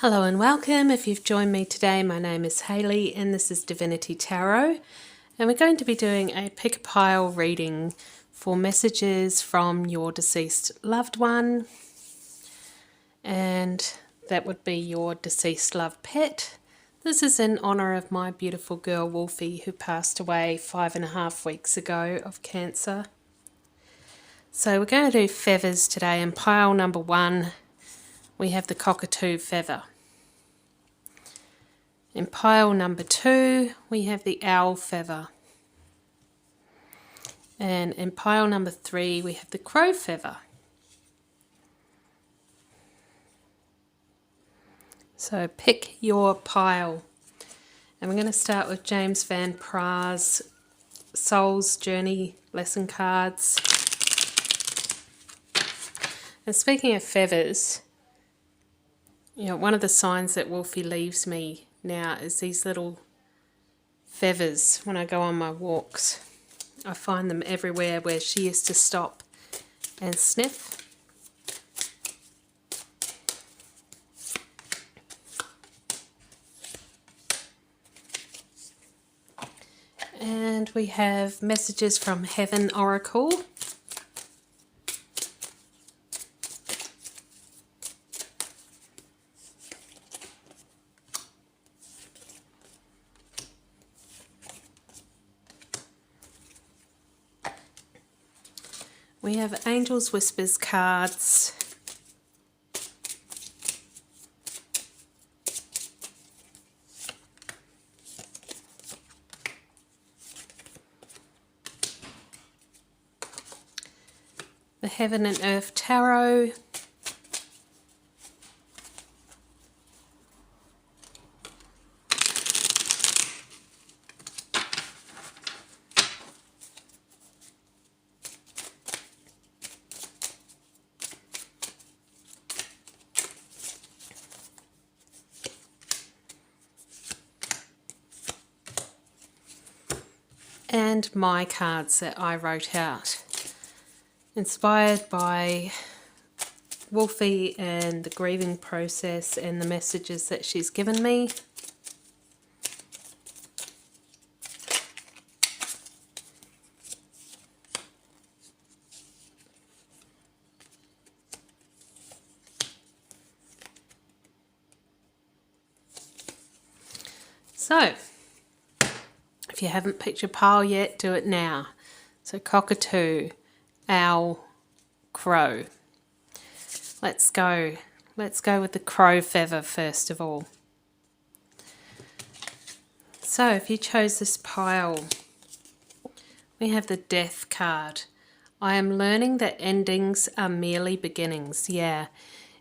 Hello and welcome. If you've joined me today, my name is Hayley and this is Divinity Tarot, and we're going to be doing a pick a pile reading for messages from your deceased loved one, and that would be your deceased loved pet. This is in honour of my beautiful girl Wolfie, who passed away 5.5 weeks ago of cancer. So we're going to do feathers today. In pile number 1 we have the cockatoo feather. In pile number 2 we have the owl feather. And in pile number 3 we have the crow feather. So pick your pile. And we're going to start with James Van Praag's Soul's Journey lesson cards. And speaking of feathers, one of the signs that Wolfie leaves me now is these little feathers when I go on my walks. I find them everywhere where she used to stop and sniff. And we have messages from Heaven Oracle. We have Angel's Whispers cards. The Heaven and Earth Tarot. And my cards that I wrote out, inspired by Wolfie and the grieving process and the messages that she's given me. So, if you haven't picked your pile yet, do it now. So cockatoo, owl, crow. Let's go. Let's go with the crow feather first of all. So if you chose this pile, we have the Death card. I am learning that endings are merely beginnings. Yeah.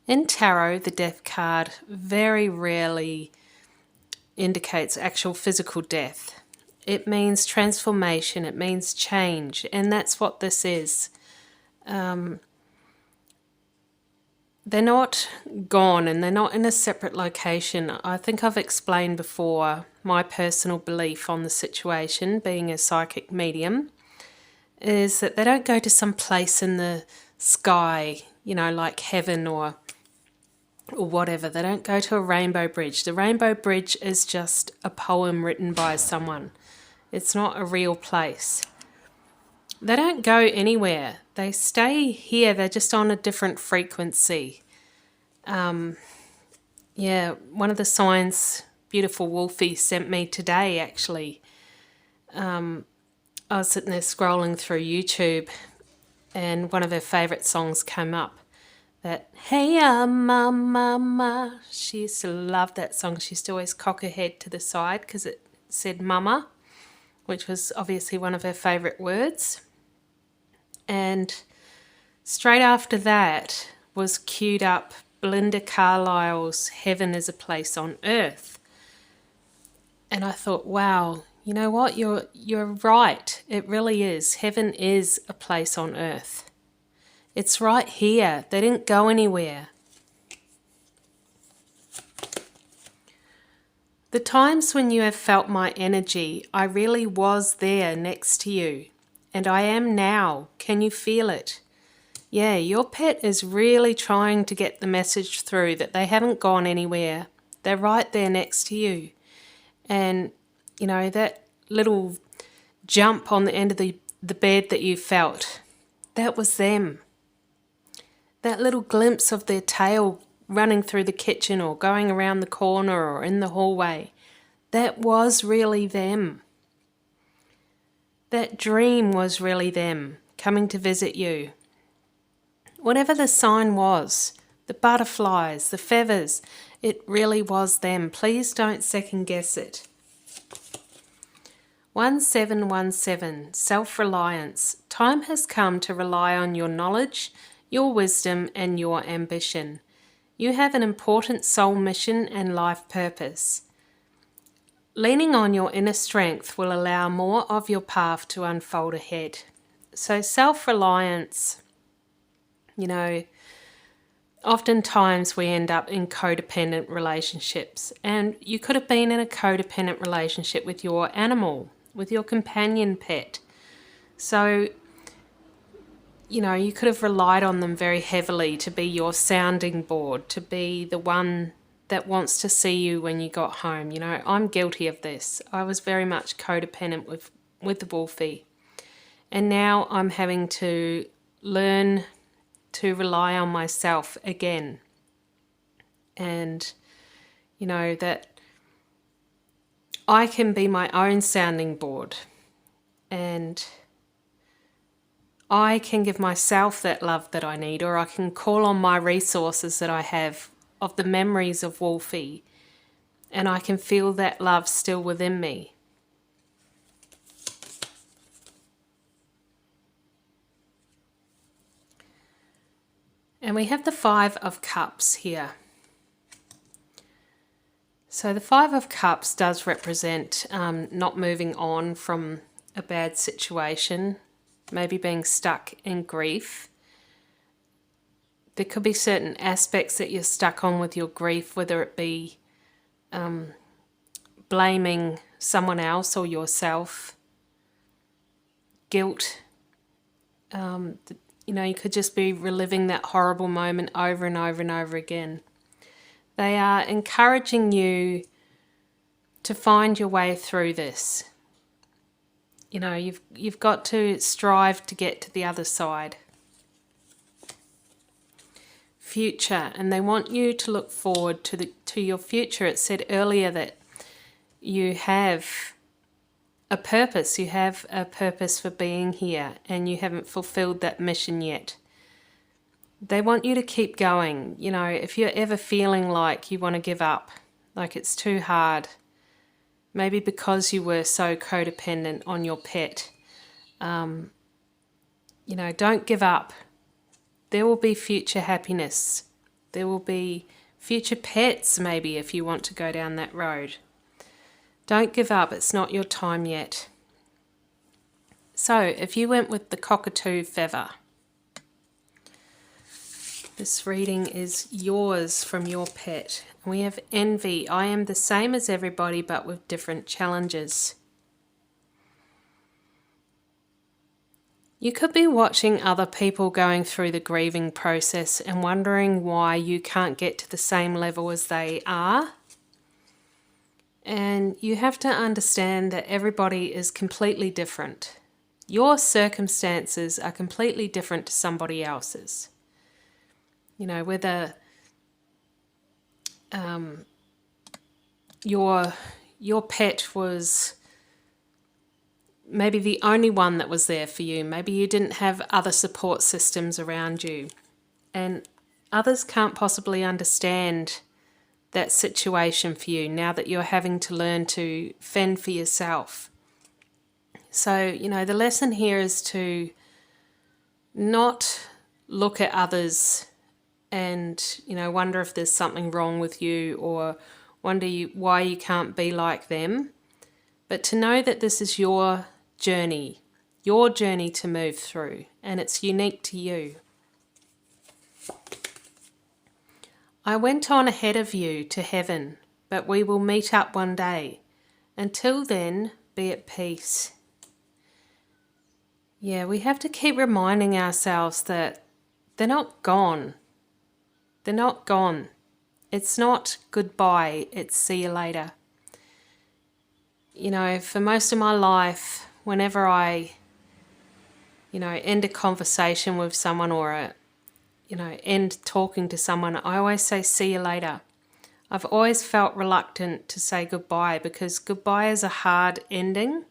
In tarot, the Death card very rarely indicates actual physical death. It means transformation, it means change, and that's what this is. They're not gone and they're not in a separate location. I think I've explained before my personal belief on the situation, being a psychic medium, is that they don't go to some place in the sky, like heaven or whatever. They don't go to a rainbow bridge. The rainbow bridge is just a poem written by someone. It's not a real place. They don't go anywhere. They stay here. They're just on a different frequency. One of the signs beautiful Wolfie sent me today, actually. I was sitting there scrolling through YouTube and one of her favourite songs came up. That, hey, mama. She used to love that song. She used to always cock her head to the side because it said mama, which was obviously one of her favourite words. And straight after that was queued up Belinda Carlisle's Heaven is a Place on Earth. And I thought, wow, you know what? You're right. It really is. Heaven is a place on earth. It's right here. They didn't go anywhere. The times when you have felt my energy, I really was there next to you. And I am now. Can you feel it? Yeah, your pet is really trying to get the message through that they haven't gone anywhere. They're right there next to you. And, that little jump on the end of the bed that you felt, that was them. That little glimpse of their tail running through the kitchen or going around the corner or in the hallway, that was really them. That dream was really them coming to visit you. Whatever the sign was, the butterflies, the feathers, it really was them. Please don't second guess it. 1717, self-reliance. Time has come to rely on your knowledge, your wisdom, and your ambition. You have an important soul mission and life purpose. Leaning on your inner strength will allow more of your path to unfold ahead. So self-reliance, oftentimes we end up in codependent relationships, and you could have been in a codependent relationship with your animal, with your companion pet. So, you could have relied on them very heavily to be your sounding board, to be the one that wants to see you when you got home. I'm guilty of this. I was very much codependent with the Wolfie. And now I'm having to learn to rely on myself again. And, that I can be my own sounding board. And I can give myself that love that I need, or I can call on my resources that I have of the memories of Wolfie, and I can feel that love still within me. And we have the Five of Cups here. So the Five of Cups does represent not moving on from a bad situation, maybe being stuck in grief. There could be certain aspects that you're stuck on with your grief, whether it be blaming someone else or yourself, guilt. You could just be reliving that horrible moment over and over and over again. They are encouraging you to find your way through this. You've got to strive to get to the other side. Future, and they want you to look forward to your future. It said earlier that you have a purpose. You have a purpose for being here, and you haven't fulfilled that mission yet. They want you to keep going. If you're ever feeling like you want to give up, like it's too hard, maybe because you were so codependent on your pet, don't give up. There will be future happiness. There will be future pets, maybe, if you want to go down that road. Don't give up. It's not your time yet. So, if you went with the cockatoo feather, this reading is yours from your pet. We have envy. I am the same as everybody, but with different challenges. You could be watching other people going through the grieving process and wondering why you can't get to the same level as they are. And you have to understand that everybody is completely different. Your circumstances are completely different to somebody else's. Whether your pet was maybe the only one that was there for you. Maybe you didn't have other support systems around you. And others can't possibly understand that situation for you now that you're having to learn to fend for yourself. So, the lesson here is to not look at others and, wonder if there's something wrong with you, or wonder why you can't be like them. But to know that this is your journey to move through, and it's unique to you. I went on ahead of you to heaven, but we will meet up one day. Until then, be at peace. Yeah, we have to keep reminding ourselves that they're not gone. They're not gone. It's not goodbye, it's see you later. You know, for most of my life, whenever I, end a conversation with someone or end talking to someone, I always say see you later. I've always felt reluctant to say goodbye because goodbye is a hard ending.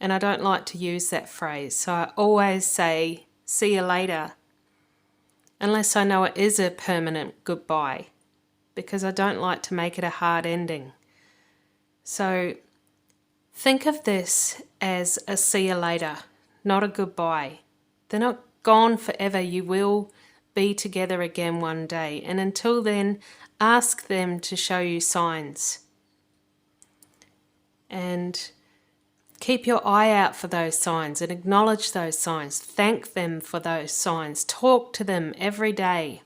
And I don't like to use that phrase. So I always say see you later. Unless I know it is a permanent goodbye. Because I don't like to make it a hard ending. So think of this as a see you later, not a goodbye. They're not gone forever. You will be together again one day. And until then, ask them to show you signs. And keep your eye out for those signs and acknowledge those signs. Thank them for those signs. Talk to them every day.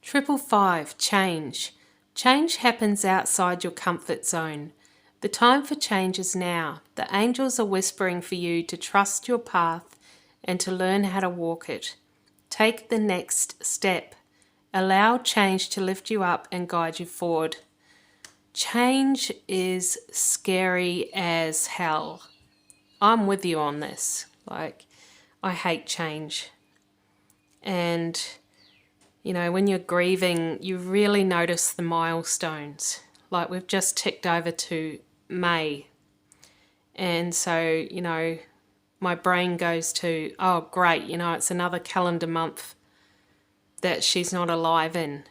555, change. Change happens outside your comfort zone. The time for change is now. The angels are whispering for you to trust your path and to learn how to walk it. Take the next step. Allow change to lift you up and guide you forward. Change is scary as hell. I'm with you on this. I hate change. And, when you're grieving, you really notice the milestones. Like we've just ticked over to May. And so, my brain goes to, oh, great, it's another calendar month that she's not alive in,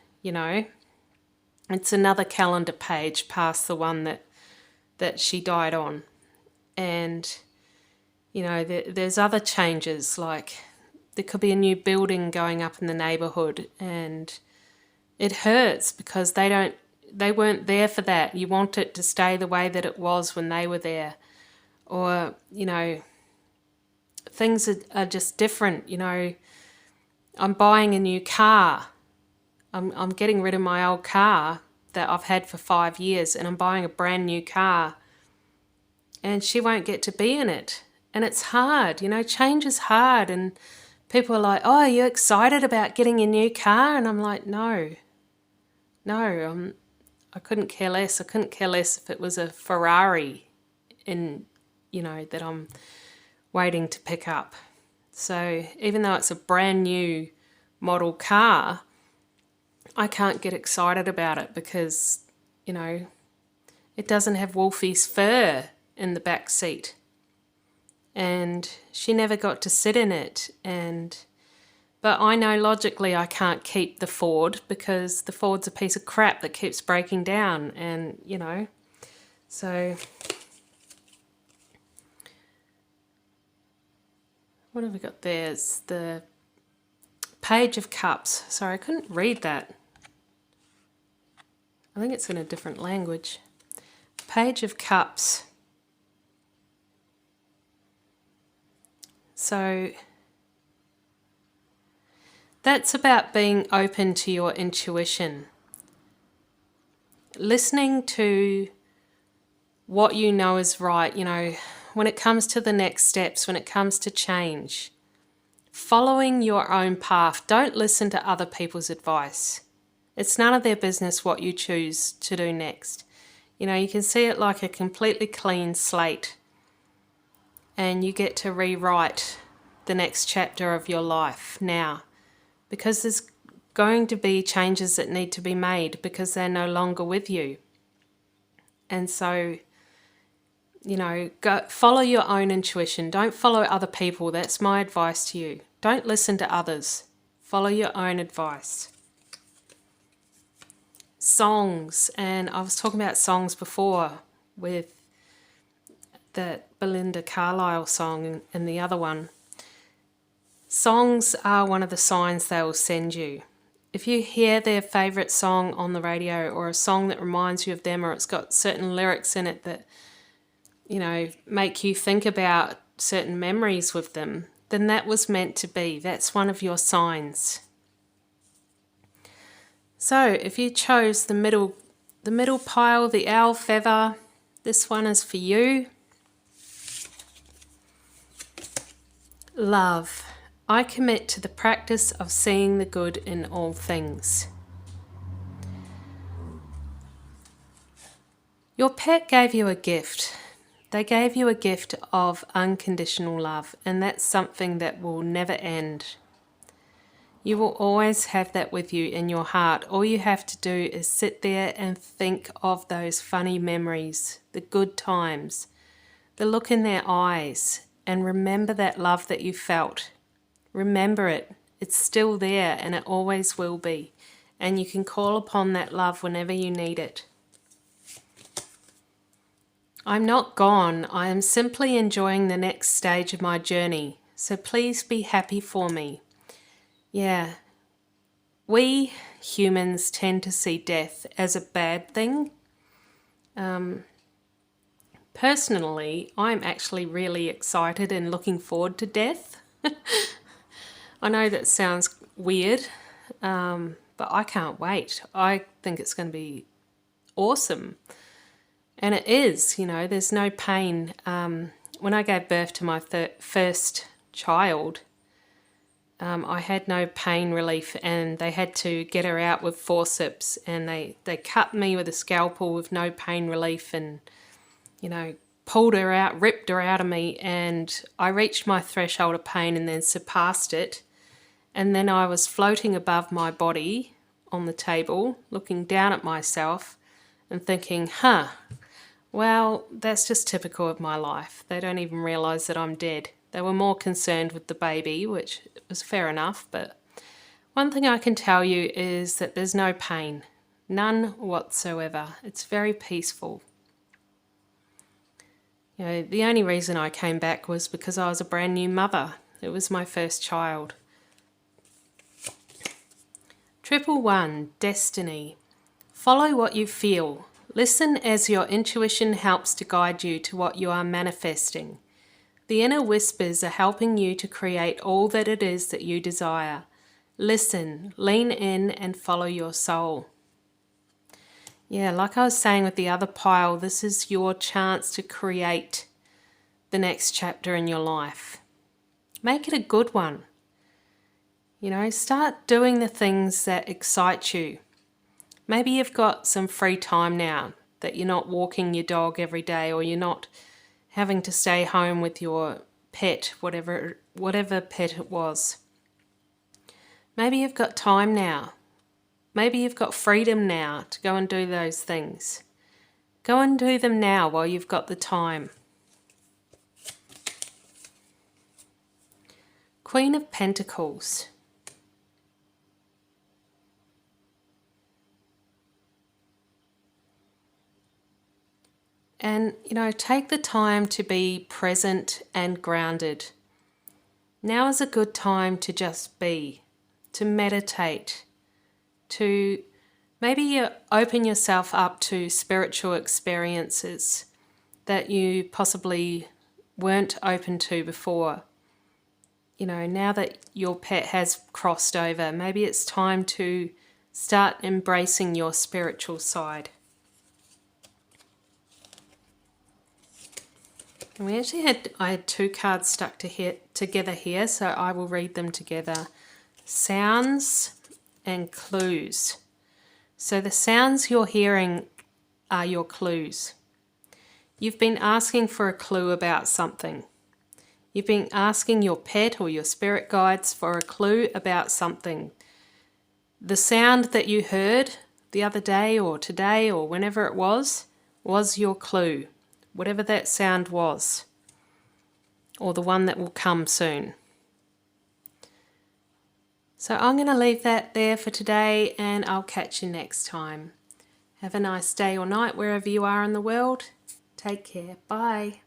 It's another calendar page past the one that she died on. And, there's other changes, like there could be a new building going up in the neighbourhood and it hurts because they weren't there for that. You want it to stay the way that it was when they were there. Or, things are just different, I'm buying a new car. I'm getting rid of my old car that I've had for 5 years and I'm buying a brand new car and she won't get to be in it. And it's hard, change is hard and people are like, oh, are you excited about getting a new car? And I'm like, no, I couldn't care less. I couldn't care less if it was a Ferrari that I'm waiting to pick up. So even though it's a brand new model car, I can't get excited about it because, it doesn't have Wolfie's fur in the back seat. And she never got to sit in it. But I know logically I can't keep the Ford because the Ford's a piece of crap that keeps breaking down. And, so what have we got there? It's the Page of Cups. Sorry, I couldn't read that. I think it's in a different language. Page of Cups. So that's about being open to your intuition. Listening to what you know is right, when it comes to the next steps, when it comes to change. Following your own path. Don't listen to other people's advice. It's none of their business what you choose to do next. You can see it like a completely clean slate. And you get to rewrite the next chapter of your life now. Because there's going to be changes that need to be made because they're no longer with you. And so, go follow your own intuition. Don't follow other people. That's my advice to you. Don't listen to others. Follow your own advice. Songs. And I was talking about songs before with that Belinda Carlisle song and the other one. Songs are one of the signs they will send you. If you hear their favourite song on the radio or a song that reminds you of them or it's got certain lyrics in it that, make you think about certain memories with them, then that was meant to be. That's one of your signs. So if you chose the middle pile, the owl feather, this one is for you. Love. I commit to the practice of seeing the good in all things. Your pet gave you a gift. They gave you a gift of unconditional love, and that's something that will never end. You will always have that with you in your heart. All you have to do is sit there and think of those funny memories, the good times, the look in their eyes, and remember that love that you felt. Remember it. It's still there and it always will be. And you can call upon that love whenever you need it. I'm not gone. I am simply enjoying the next stage of my journey. So please be happy for me. Yeah. We humans tend to see death as a bad thing. Personally, I'm actually really excited and looking forward to death. I know that sounds weird, but I can't wait. I think it's going to be awesome. And it is, there's no pain. When I gave birth to my first child, I had no pain relief, and they had to get her out with forceps, and they cut me with a scalpel with no pain relief, and pulled her out, ripped her out of me, and I reached my threshold of pain and then surpassed it. And then I was floating above my body on the table, looking down at myself and thinking, well, that's just typical of my life. They don't even realise that I'm dead. They were more concerned with the baby, which was fair enough, but one thing I can tell you is that there's no pain, none whatsoever. It's very peaceful. The only reason I came back was because I was a brand new mother. It was my first child. 111, Destiny. Follow what you feel. Listen as your intuition helps to guide you to what you are manifesting. The inner whispers are helping you to create all that it is that you desire. Listen, lean in, and follow your soul. Yeah, like I was saying with the other pile, this is your chance to create the next chapter in your life. Make it a good one. Start doing the things that excite you. Maybe you've got some free time now, that you're not walking your dog every day, or you're not having to stay home with your pet, whatever pet it was. Maybe you've got time now. Maybe you've got freedom now to go and do those things. Go and do them now while you've got the time. Queen of Pentacles. And, take the time to be present and grounded. Now is a good time to just be, to meditate, to maybe open yourself up to spiritual experiences that you possibly weren't open to before. Now that your pet has crossed over, maybe it's time to start embracing your spiritual side. And I had two cards stuck together here, so I will read them together. Sounds and clues. So the sounds you're hearing are your clues. You've been asking for a clue about something. You've been asking your pet or your spirit guides for a clue about something. The sound that you heard the other day or today or whenever it was your clue. Whatever that sound was, or the one that will come soon. So I'm going to leave that there for today, and I'll catch you next time. Have a nice day or night wherever you are in the world. Take care. Bye.